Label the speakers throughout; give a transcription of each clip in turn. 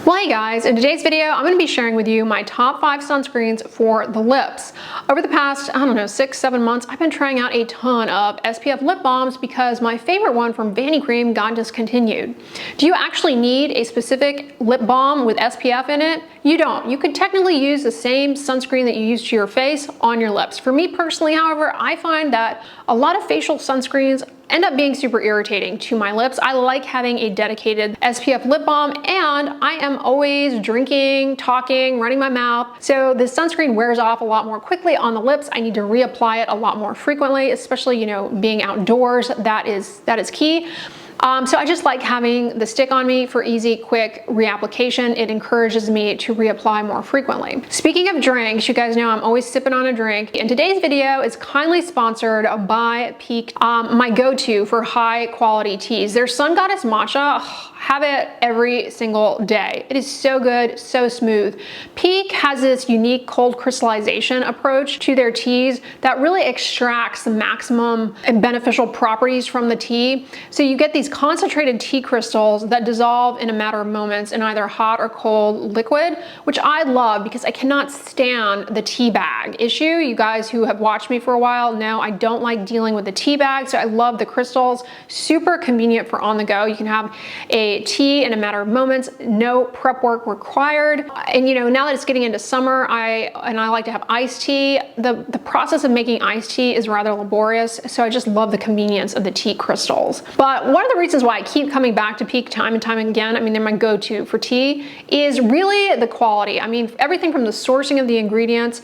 Speaker 1: Well, hey guys, in today's video, I'm going to be sharing with you my top 5 sunscreens for the lips. Over the past, 6-7 months, I've been trying out a ton of SPF lip balms because my favorite one from Vanity Cream got discontinued. Do you actually need a specific lip balm with SPF in it? You don't. You could technically use the same sunscreen that you use to your face on your lips. For me personally, however, I find that a lot of facial sunscreens end up being super irritating to my lips. I like having a dedicated SPF lip balm, and I am always drinking, talking, running my mouth. So the sunscreen wears off a lot more quickly on the lips. I need to reapply it a lot more frequently, especially, being outdoors. That is key. So I just like having the stick on me for easy, quick reapplication. It encourages me to reapply more frequently. Speaking of drinks, you guys know I'm always sipping on a drink, and today's video is kindly sponsored by Pique, my go-to for high quality teas. Their Sun Goddess Matcha, have it every single day. It is so good, so smooth. Pique has this unique cold crystallization approach to their teas that really extracts the maximum and beneficial properties from the tea. So you get these concentrated tea crystals that dissolve in a matter of moments in either hot or cold liquid, which I love because I cannot stand the tea bag issue. You guys who have watched me for a while know I don't like dealing with the tea bag, so I love the crystals. Super convenient for on the go. You can have a tea in a matter of moments, no prep work required. And now that it's getting into summer, I like to have iced tea. The process of making iced tea is rather laborious, so I just love the convenience of the tea crystals. But one of the reasons why I keep coming back to Pique time and time again, they're my go-to for tea, is really the quality. Everything from the sourcing of the ingredients,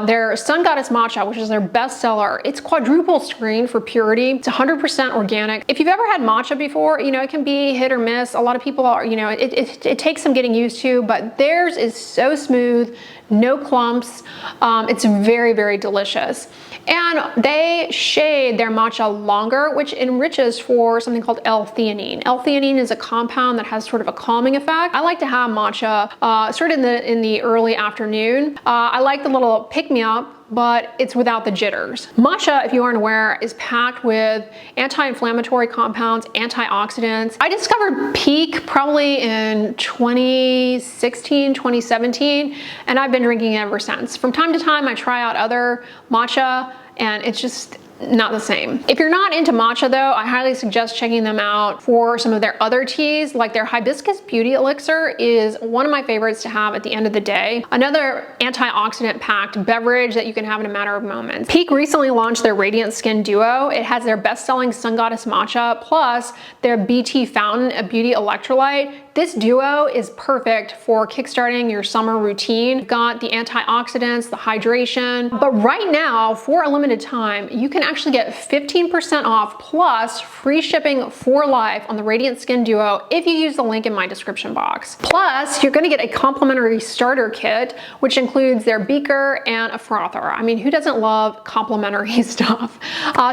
Speaker 1: their Sun Goddess Matcha, which is their best seller, it's quadruple screened for purity. It's 100% organic. If you've ever had matcha before, it can be hit or miss. A lot of people are, it takes some getting used to, but theirs is so smooth, no clumps. It's very, very delicious. And they shade their matcha longer, which enriches for something called L-theanine. L-theanine is a compound that has sort of a calming effect. I like to have matcha sort of in the early afternoon. I like the little pick-me-up, but it's without the jitters. Matcha, if you aren't aware, is packed with anti-inflammatory compounds, antioxidants. I discovered Pique probably in 2016, 2017, and I've been drinking it ever since. From time to time, I try out other matcha, and it's just not the same. If you're not into matcha though, I highly suggest checking them out for some of their other teas, like their hibiscus beauty elixir is one of my favorites to have at the end of the day. Another antioxidant packed beverage that you can have in a matter of moments. Pique recently launched their Radiant Skin Duo. It has their best-selling Sun Goddess Matcha plus their BT Fountain, a beauty electrolyte. This duo is perfect for kickstarting your summer routine. You've got the antioxidants, the hydration, but right now, for a limited time, you can actually get 15% off plus free shipping for life on the Radiant Skin Duo if you use the link in my description box. Plus, you're gonna get a complimentary starter kit, which includes their beaker and a frother. Who doesn't love complimentary stuff?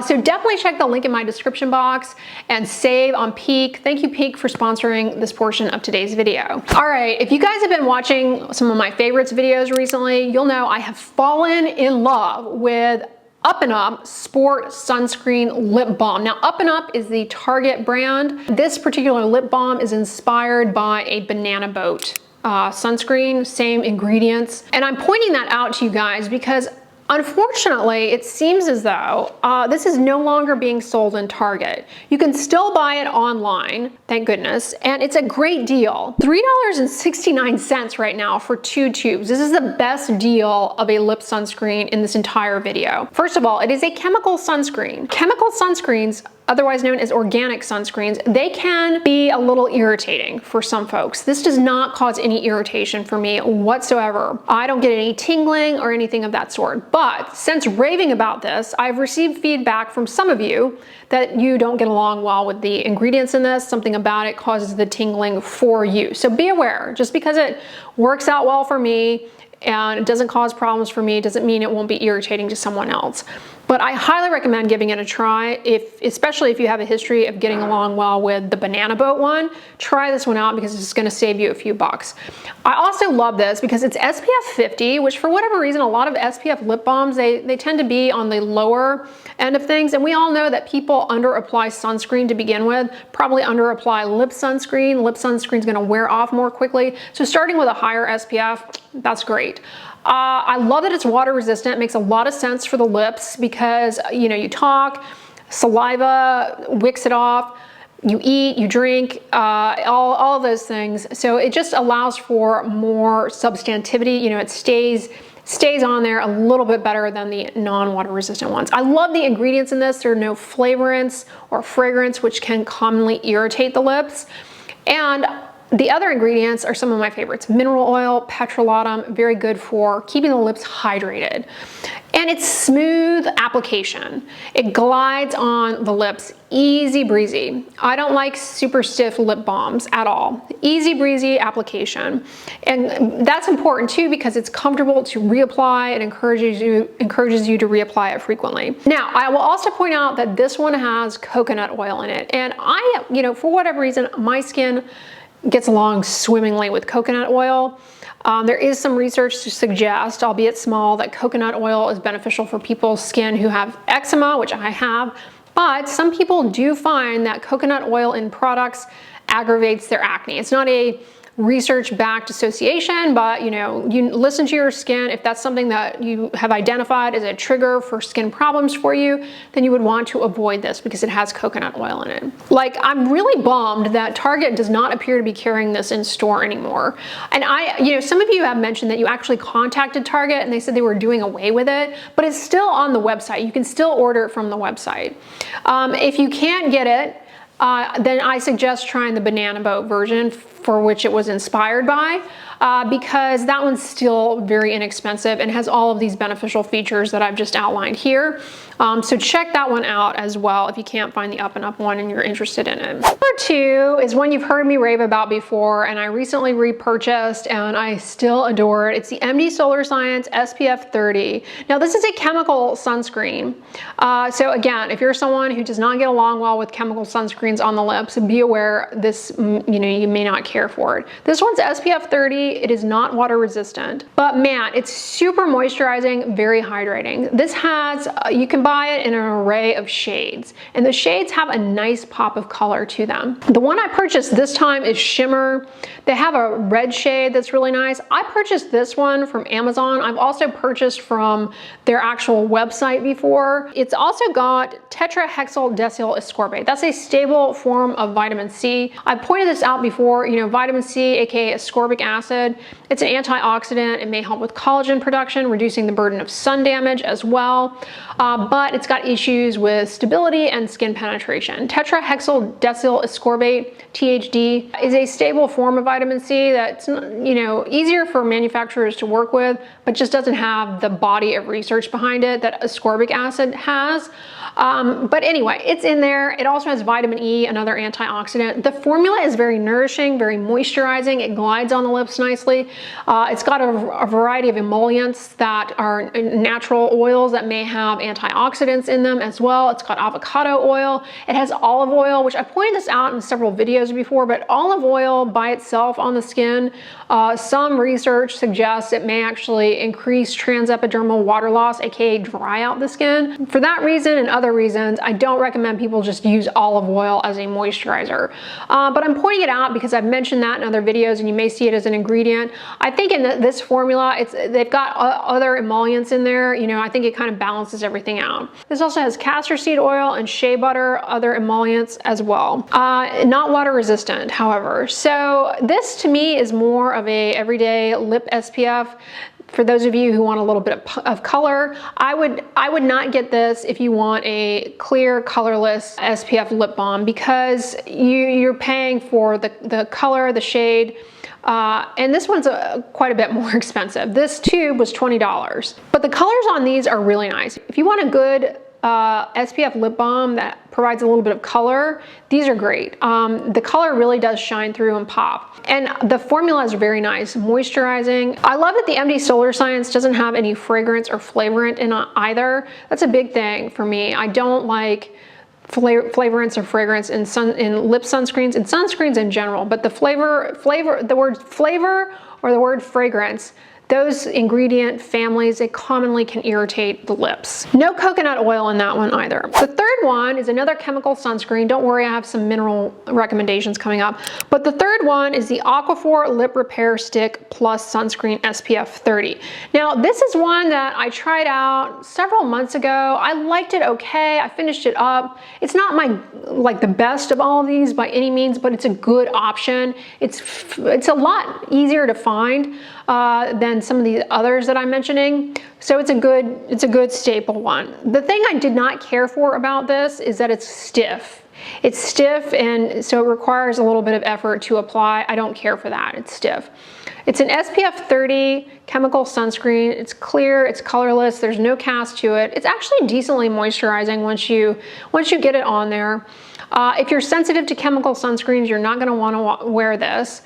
Speaker 1: So definitely check the link in my description box and save on Pique. Thank you, Pique, for sponsoring this portion of today's video. All right, if you guys have been watching some of my favorites videos recently, you'll know I have fallen in love with Up Sport Sunscreen Lip Balm. Now, Up is the Target brand. This particular lip balm is inspired by a banana boat sunscreen, same ingredients. And I'm pointing that out to you guys because unfortunately, it seems as though this is no longer being sold in Target. You can still buy it online, thank goodness, and it's a great deal. $3.69 right now for 2 tubes. This is the best deal of a lip sunscreen in this entire video. First of all, it is a chemical sunscreen. Chemical sunscreens, otherwise known as organic sunscreens, they can be a little irritating for some folks. This does not cause any irritation for me whatsoever. I don't get any tingling or anything of that sort. But since raving about this, I've received feedback from some of you that you don't get along well with the ingredients in this. Something about it causes the tingling for you. So be aware, just because it works out well for me and it doesn't cause problems for me doesn't mean it won't be irritating to someone else. but I highly recommend giving it a try, especially if you have a history of getting along well with the Banana Boat one. Try this one out because it's going to save you a few bucks. I also love this because it's SPF 50, which for whatever reason, a lot of SPF lip balms, they tend to be on the lower end of things, and we all know that people under apply sunscreen to begin with, probably under apply lip sunscreen. Lip sunscreen is going to wear off more quickly, so starting with a higher SPF, that's great. I love that it's water resistant. It makes a lot of sense for the lips because, you know, you talk, saliva wicks it off, you eat, you drink, all of those things. So it just allows for more substantivity. You know, it stays on there a little bit better than the non-water resistant ones. I love the ingredients in this. There are no flavorants or fragrance, which can commonly irritate the lips. And the other ingredients are some of my favorites. Mineral oil, petrolatum, very good for keeping the lips hydrated. And it's smooth application. It glides on the lips, easy breezy. I don't like super stiff lip balms at all. Easy breezy application. And that's important too because it's comfortable to reapply. It encourages you to reapply it frequently. Now, I will also point out that this one has coconut oil in it. And you know, for whatever reason, my skin gets along swimmingly with coconut oil. There is some research to suggest, albeit small, that coconut oil is beneficial for people's skin who have eczema, which I have, but some people do find that coconut oil in products aggravates their acne. It's not a research-backed association, but you know, you listen to your skin. If that's something that you have identified as a trigger for skin problems for you, then you would want to avoid this because it has coconut oil in it. Like, I'm really bummed that Target does not appear to be carrying this in store anymore. And you know, some of you have mentioned that you actually contacted Target and they said they were doing away with it, but it's still on the website. You can still order it from the website. If you can't get it, then I suggest trying the Banana Boat version for which it was inspired by, because that one's still very inexpensive and has all of these beneficial features that I've just outlined here. So check that one out as well if you can't find the Up and Up one and you're interested in it. Number two is one you've heard me rave about before and I recently repurchased and I still adore it. It's the MDSOLARSCIENCES SPF 30. Now this is a chemical sunscreen. So again, if you're someone who does not get along well with chemical sunscreens on the lips, be aware this, you know, you may not care for it. This one's SPF 30. It is not water resistant, but man, it's super moisturizing, very hydrating. This has, you can buy it in an array of shades, and the shades have a nice pop of color to them. The one I purchased this time is Shimmer. They have a red shade that's really nice. I purchased this one from Amazon. I've also purchased from their actual website before. It's also got tetrahexyl decyl ascorbate. That's a stable form of vitamin C. I pointed this out before, you know, vitamin C, aka ascorbic acid. It's an antioxidant. It may help with collagen production, reducing the burden of sun damage as well. But it's got issues with stability and skin penetration. Tetrahexyl decyl ascorbate, THD, is a stable form of vitamin C that's, you know, easier for manufacturers to work with, but just doesn't have the body of research behind it that ascorbic acid has. But anyway, it's in there. It also has vitamin E, another antioxidant. The formula is very nourishing, very moisturizing. It glides on the lips nicely. It's got a variety of emollients that are natural oils that may have antioxidants in them as well. It's got avocado oil. It has olive oil, which I pointed this out in several videos before, but olive oil by itself on the skin, some research suggests it may actually increase transepidermal water loss, aka dry out the skin. For that reason and other reasons, I don't recommend people just use olive oil as a moisturizer. But I'm pointing it out because I've mentioned that in other videos and you may see it as an ingredient. I think in this formula, they've got other emollients in there. You know, I think it kind of balances everything out. This also has castor seed oil and shea butter, other emollients as well. Not water resistant, however. So this to me is more of a everyday lip SPF. For those of you who want a little bit of color, I would not get this if you want a clear, colorless SPF lip balm because you're paying for the color, the shade, and this one's quite a bit more expensive. This tube was $20, but the colors on these are really nice. If you want a good SPF lip balm that provides a little bit of color. These are great. The color really does shine through and pop. And the formula is very nice, moisturizing. I love that the MD Solar Science doesn't have any fragrance or flavorant in either. That's a big thing for me. I don't like flavorants or fragrance in lip sunscreens and sunscreens in general, but the word flavor or the word fragrance, those ingredient families, they commonly can irritate the lips. No coconut oil in that one either. The third one is another chemical sunscreen. Don't worry, I have some mineral recommendations coming up. But the third one is the Aquaphor Lip Repair Stick Plus Sunscreen SPF 30. Now, this is one that I tried out several months ago. I liked it okay. I finished it up. It's not the best of all of these by any means, but it's a good option. It's a lot easier to find than some of the others that I'm mentioning. So it's a good staple one. The thing I did not care for about this is that it's stiff. It's stiff, and so it requires a little bit of effort to apply. I don't care for that, it's stiff. It's an SPF 30 chemical sunscreen. It's clear, it's colorless, there's no cast to it. It's actually decently moisturizing once you get it on there. If you're sensitive to chemical sunscreens, you're not gonna wanna wear this.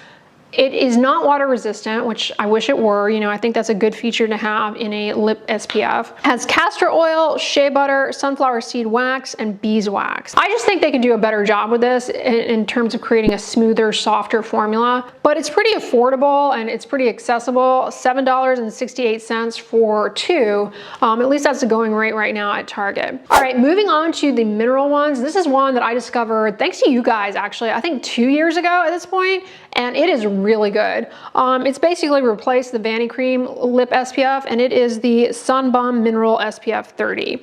Speaker 1: It is not water resistant, which I wish it were. You know, I think that's a good feature to have in a lip SPF. Has castor oil, shea butter, sunflower seed wax, and beeswax. I just think they could do a better job with this in terms of creating a smoother, softer formula. But it's pretty affordable and it's pretty accessible. $7.68 for two. At least that's the going rate right now at Target. All right, moving on to the mineral ones. This is one that I discovered thanks to you guys, actually, I think 2 years ago at this point, and it is really good. It's basically replaced the Vanity Cream Lip SPF, and it is the Sun Bum Mineral SPF 30.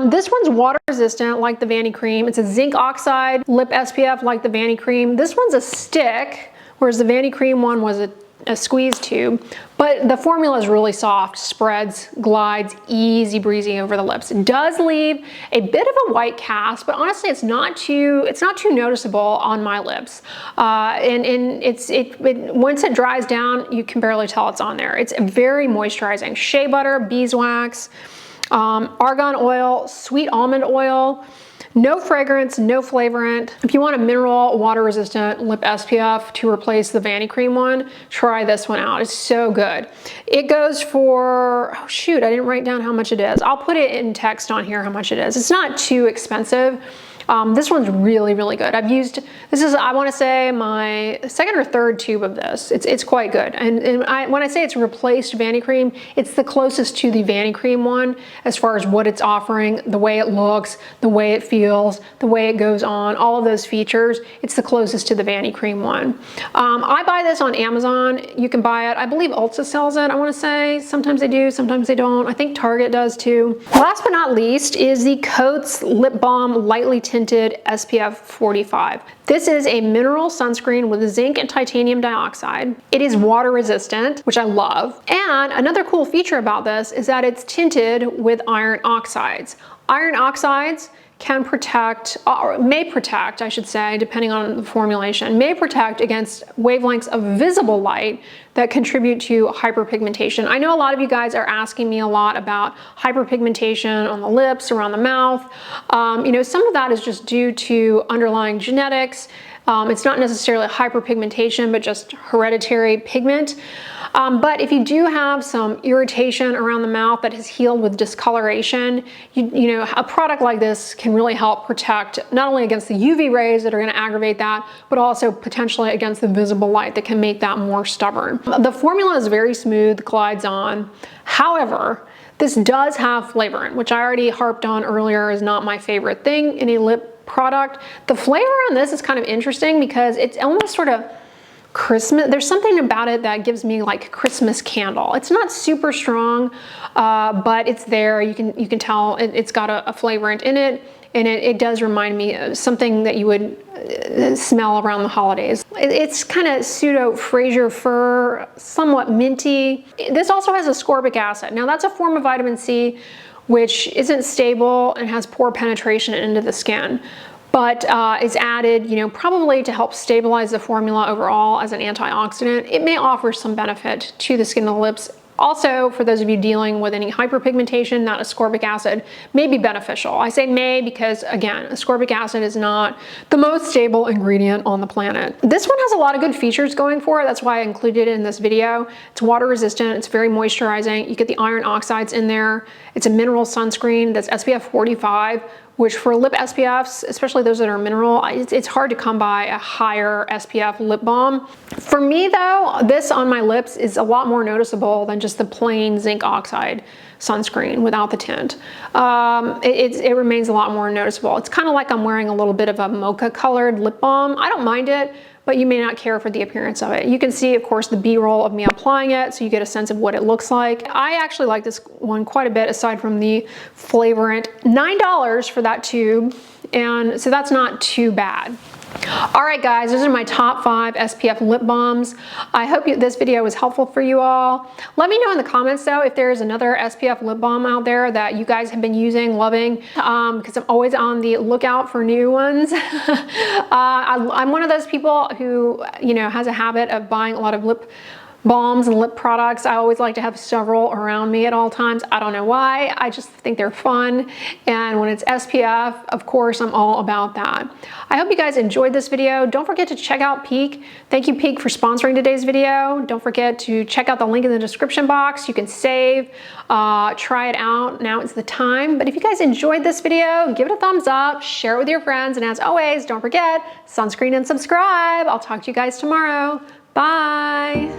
Speaker 1: This one's water resistant like the Vanity Cream. It's a zinc oxide lip SPF like the Vanity Cream. This one's a stick, whereas the Vanity Cream one was a squeeze tube, but the formula is really soft, spreads, glides, easy breezy over the lips. It does leave a bit of a white cast, but honestly, it's not too noticeable on my lips. Once it dries down, you can barely tell it's on there. It's very moisturizing. Shea butter, beeswax, argan oil, sweet almond oil. No fragrance, no flavorant. If you want a mineral, water-resistant lip SPF to replace the Vanity Cream one, try this one out. It's so good. It goes for, oh shoot, I didn't write down how much it is. I'll put it in text on here how much it is. It's not too expensive. This one's really, really good. I've used, this is, I want to say, my second or third tube of this. It's quite good. And when I say it's replaced Vanity Cream, it's the closest to the Vanity Cream one as far as what it's offering, the way it looks, the way it feels, the way it goes on, all of those features. It's the closest to the Vanity Cream one. I buy this on Amazon. You can buy it. I believe Ulta sells it, I want to say. Sometimes they do, sometimes they don't. I think Target does too. Last but not least is the CoTZ Lip Balm Lightly Tinted SPF 45. This is a mineral sunscreen with zinc and titanium dioxide. It is water resistant, which I love. And another cool feature about this is that it's tinted with iron oxides. Iron oxides can protect, or may protect, I should say, depending on the formulation, may protect against wavelengths of visible light that contribute to hyperpigmentation. I know a lot of you guys are asking me a lot about hyperpigmentation on the lips, around the mouth. You know, some of that is just due to underlying genetics. It's not necessarily hyperpigmentation, but just hereditary pigment. But if you do have some irritation around the mouth that has healed with discoloration, you know, a product like this can really help protect not only against the UV rays that are going to aggravate that, but also potentially against the visible light that can make that more stubborn. The formula is very smooth, glides on. However, this does have flavorant, which I already harped on earlier is not my favorite thing in a lip product. The flavor on this is kind of interesting because it's almost sort of Christmas. There's something about it that gives me like Christmas candle. It's not super strong, but it's there. You can tell it's got a flavorant in it, and it does remind me of something that you would smell around the holidays. It's kind of pseudo Fraser fir, somewhat minty. This also has ascorbic acid. Now that's a form of vitamin C which isn't stable and has poor penetration into the skin, but is added, you know, probably to help stabilize the formula overall as an antioxidant. It may offer some benefit to the skin and the lips Also, for those of you dealing with any hyperpigmentation, that ascorbic acid may be beneficial. I say may because, again, ascorbic acid is not the most stable ingredient on the planet. This one has a lot of good features going for it. That's why I included it in this video. It's water resistant. It's very moisturizing. You get the iron oxides in there. It's a mineral sunscreen that's SPF 45, which for lip SPFs, especially those that are mineral, it's hard to come by a higher SPF lip balm. For me though, this on my lips is a lot more noticeable than just the plain zinc oxide sunscreen without the tint. It remains a lot more noticeable. It's kind of like I'm wearing a little bit of a mocha colored lip balm. I don't mind it, but you may not care for the appearance of it. You can see, of course, the B-roll of me applying it, so you get a sense of what it looks like. I actually like this one quite a bit, aside from the flavorant. $9 for that tube, and so that's not too bad. All right, guys, those are my top 5 SPF lip balms. I hope this video was helpful for you all. Let me know in the comments, though, if there's another SPF lip balm out there that you guys have been using, loving, because I'm always on the lookout for new ones. I'm one of those people who, you know, has a habit of buying a lot of lip balms and lip products. I always like to have several around me at all times. I don't know why. I just think they're fun. And when it's SPF, of course, I'm all about that. I hope you guys enjoyed this video. Don't forget to check out Pique. Thank you, Pique, for sponsoring today's video. Don't forget to check out the link in the description box. You can save, try it out. Now is the time. But if you guys enjoyed this video, give it a thumbs up, share it with your friends. And as always, don't forget, sunscreen and subscribe. I'll talk to you guys tomorrow. Bye.